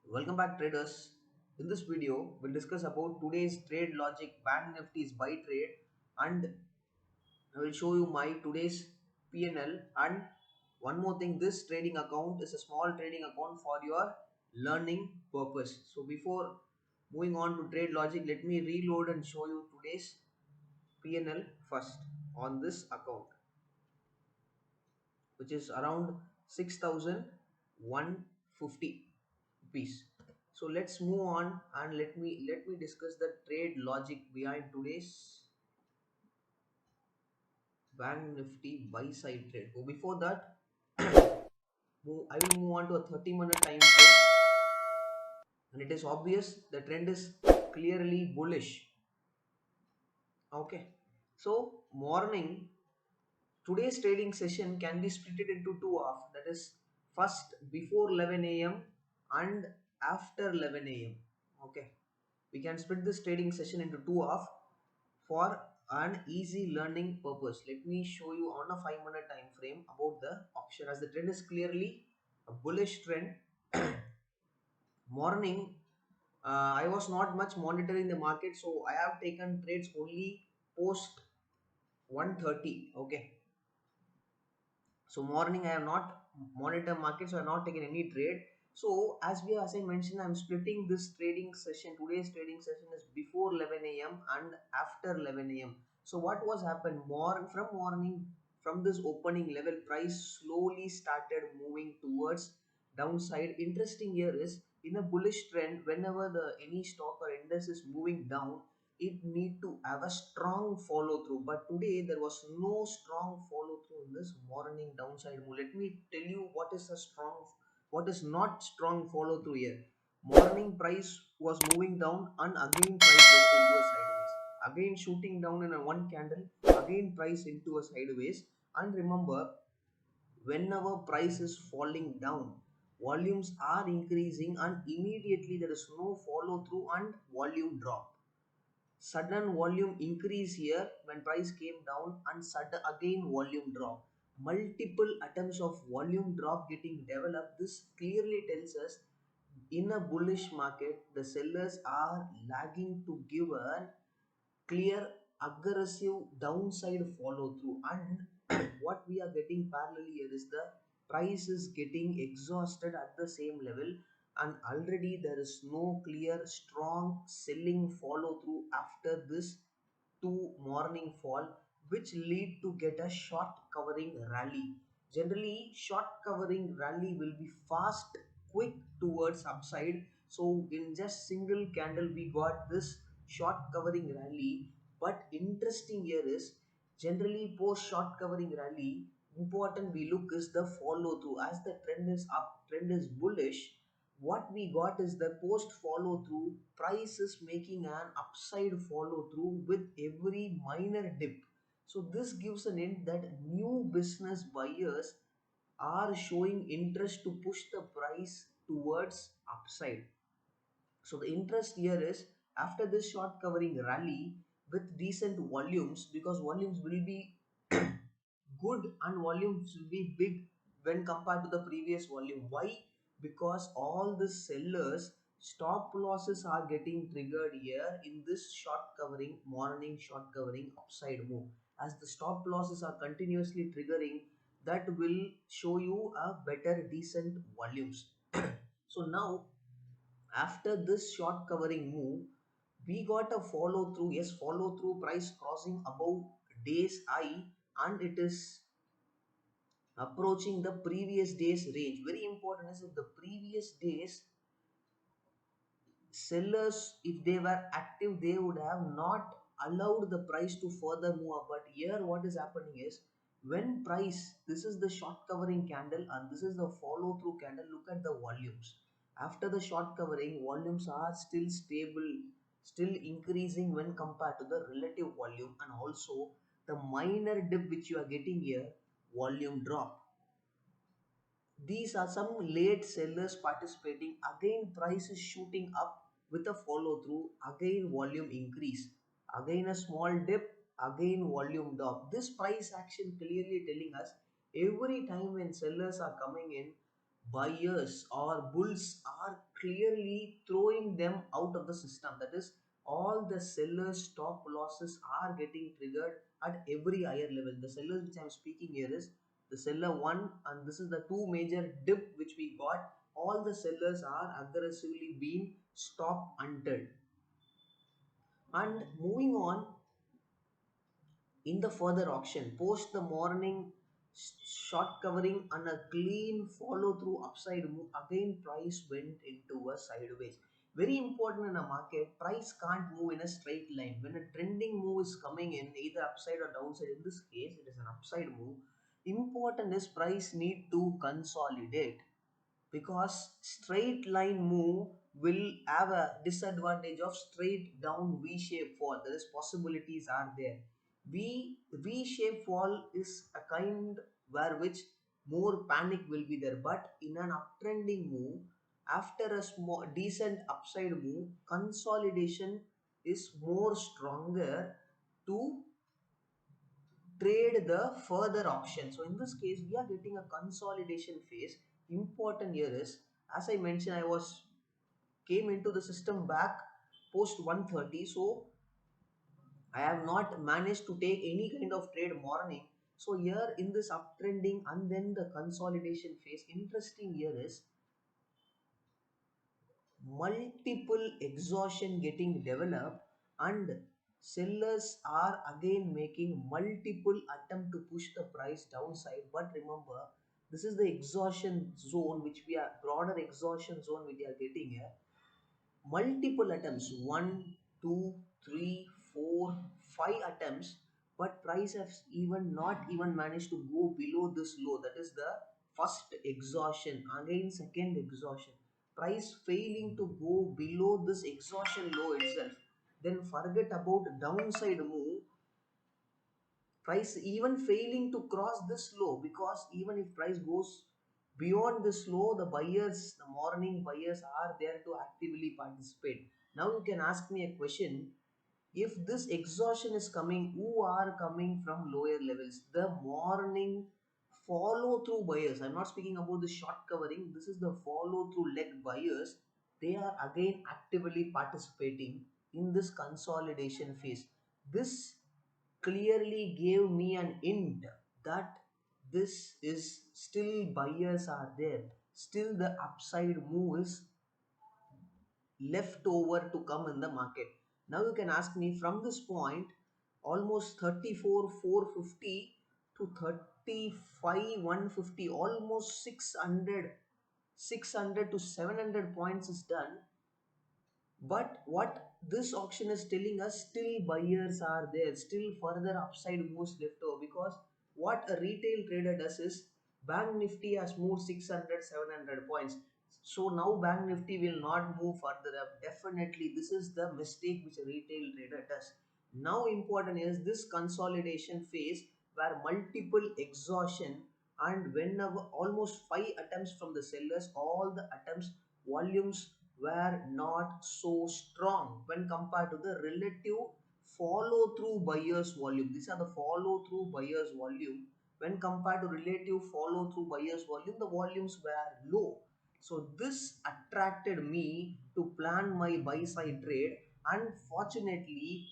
Welcome back traders. In this video, we'll discuss about today's trade logic, Bank Nifty's buy trade, and I will show you my today's PNL. And one more thing, this trading account is a small trading account for your learning purpose. So before moving on to trade logic, let me reload and show you today's PNL first on this account, which is around 6,150 rupees. So let's move on and let me discuss the trade logic behind today's Bank Nifty buy side trade. So before that, I will move on to a 30-minute time frame, and it is obvious the trend is clearly bullish. Okay, so morning today's trading session can be split into two half. That is first before 11 a.m. and after 11 a.m. Okay, we can split this trading session into two half for an easy learning purpose. Let me show you on a 5-minute time frame about the option, as the trend is clearly a bullish trend. Morning, I was not much monitoring the market, so I have taken trades only post 1:30. Okay, so morning I have not monitor market, so I have not taken any trade. So as I mentioned, I'm splitting this trading session. Today's trading session is before 11 a.m. and after 11 a.m. So what was happened from morning, from this opening level, price slowly started moving towards downside. Interesting here is, in a bullish trend, whenever the any stock or index is moving down, it need to have a strong follow through, but today there was no strong follow through in this morning downside move. Let me tell you what is not strong follow through here. Morning price was moving down and again price went into a sideways, again shooting down in a one candle, again price into a sideways. And remember, whenever price is falling down, volumes are increasing and immediately there is no follow through and volume drop. Sudden volume increase here when price came down, and sudden again volume drop, multiple attempts of volume drop getting developed. This clearly tells us, in a bullish market the sellers are lagging to give a clear aggressive downside follow through. And what we are getting parallelly here is the price is getting exhausted at the same level, and already there is no clear strong selling follow through after this two morning fall, which lead to get a short covering rally. Generally short covering rally will be fast, quick towards upside. So in just single candle we got this short covering rally. But interesting here is, generally post short covering rally, important we look is the follow through. As the trend is up, trend is bullish, what we got is the post follow through, price is making an upside follow through with every minor dip. So this gives an hint that new business buyers are showing interest to push the price towards upside. So the interest here is, after this short covering rally with decent volumes, because volumes will be good and volumes will be big when compared to the previous volume. Why? Because all the sellers stop losses are getting triggered here in this short covering, morning short covering upside move. As the stop losses are continuously triggering, that will show you a better decent volumes. So now after this short covering move, we got a follow through. Yes, follow through, price crossing above days high, and it is approaching the previous day's range. Very important is, if the previous days sellers, if they were active, they would have not allowed the price to further move up. But here what is happening is, when price, this is the short covering candle and this is the follow through candle, look at the volumes. After the short covering, volumes are still stable, still increasing when compared to the relative volume, and also the minor dip which you are getting here, volume drop. These are some late sellers participating. Again, price is shooting up with a follow through. Again, volume increase. Again, a small dip. Again, volume drop. This price action clearly telling us, every time when sellers are coming in, buyers or bulls are clearly out of the system. That is, all the sellers stop losses are getting triggered at every higher level. The sellers which I'm speaking here is the seller 1, and this is the 2 major dip which we got. All the sellers are aggressively being stop until. And moving on, in the further auction, post the morning short covering and a clean follow through upside move, again price went into a sideways. Very important in a market, price can't move in a straight line. When a trending move is coming in, either upside or downside, in this case it is an upside move. Important is price need to consolidate, because straight line move will have a disadvantage of straight down V shape fall. There is possibilities are there. V shape fall is a kind where which more panic will be there, but in an uptrending move, after a small decent upside move, consolidation is more stronger to trade the further option. So in this case, we are getting a consolidation phase. Important here is, as I mentioned, I was came into the system back post 130. So I have not managed to take any kind of trade morning. So here in this uptrending and then the consolidation phase, interesting here is multiple exhaustion getting developed, and sellers are again making multiple attempt to push the price downside. But remember, this is the exhaustion zone which we are broader exhaustion zone which we are getting here. Multiple attempts, one, two, three, four, 5 attempts, but price has even not even managed to go below this low. That is the first exhaustion. Again second exhaustion, price failing to go below this exhaustion low itself. Then forget about downside move, price even failing to cross this low, because even if price goes beyond this low, the buyers, the morning buyers are there to actively participate. Now you can ask me a question: if this exhaustion is coming, who are coming from lower levels? The morning follow through buyers. I'm not speaking about the short covering, this is the follow through leg buyers. They are again actively participating in this consolidation phase. This clearly gave me an hint that this is still buyers are there, still the upside move is left over to come in the market. Now you can ask me, from this point almost 34 450 to 35 150, almost 600 to 700 points is done. But what this auction is telling us, still buyers are there, still further upside moves left over. Because what a retail trader does is, Bank Nifty has moved 600, 700 points. So now Bank Nifty will not move further up. Definitely, this is the mistake which a retail trader does. Now important is this consolidation phase where multiple exhaustion, and whenever almost 5 attempts from the sellers, all the attempts volumes were not so strong when compared to the relative follow through buyers volume. These are the follow through buyers volume. When compared to relative follow through buyers volume, the volumes were low. So this attracted me to plan my buy side trade. Unfortunately,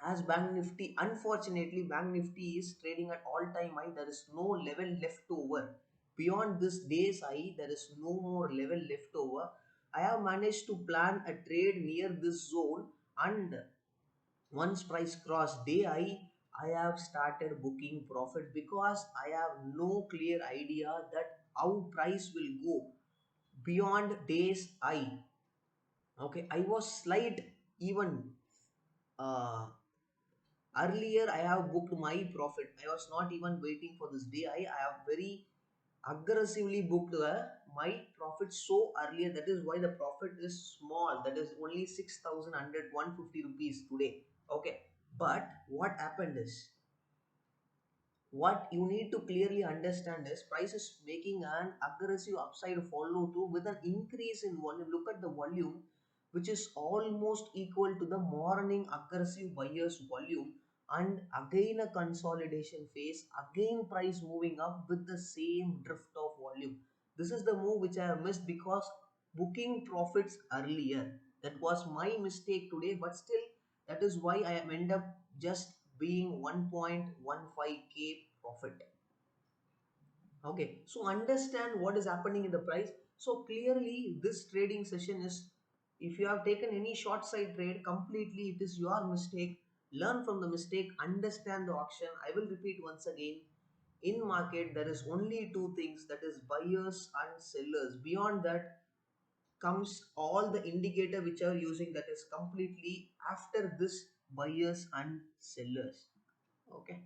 as Bank Nifty, unfortunately, Bank Nifty is trading at all time high. There is no level left over. Beyond this day's high, there is no more level left over. I have managed to plan a trade near this zone, and once price cross day high, I have started booking profit, because I have no clear idea that how price will go beyond day's high. Okay, I was slight even uh, earlier. I have booked my profit. I was not even waiting for this day. I have very aggressively booked my profit so earlier. That is why the profit is small. That is only 6,150 rupees today. Okay. But what happened is, what you need to clearly understand is, price is making an aggressive upside follow through with an increase in volume. Look at the volume, which is almost equal to the morning aggressive buyers volume, and again a consolidation phase, again price moving up with the same drift of volume. This is the move which I have missed because booking profits earlier. That was my mistake today, but still, that is why I am end up just being 1.15k profit. Okay, so understand what is happening in the price. So clearly, this trading session is, if you have taken any short side trade, completely it is your mistake. Learn from the mistake, understand the auction. I will repeat once again. In market, there is only two things, that is buyers and sellers. Beyond that comes all the indicator which are using, that is completely after this buyers and sellers. Okay.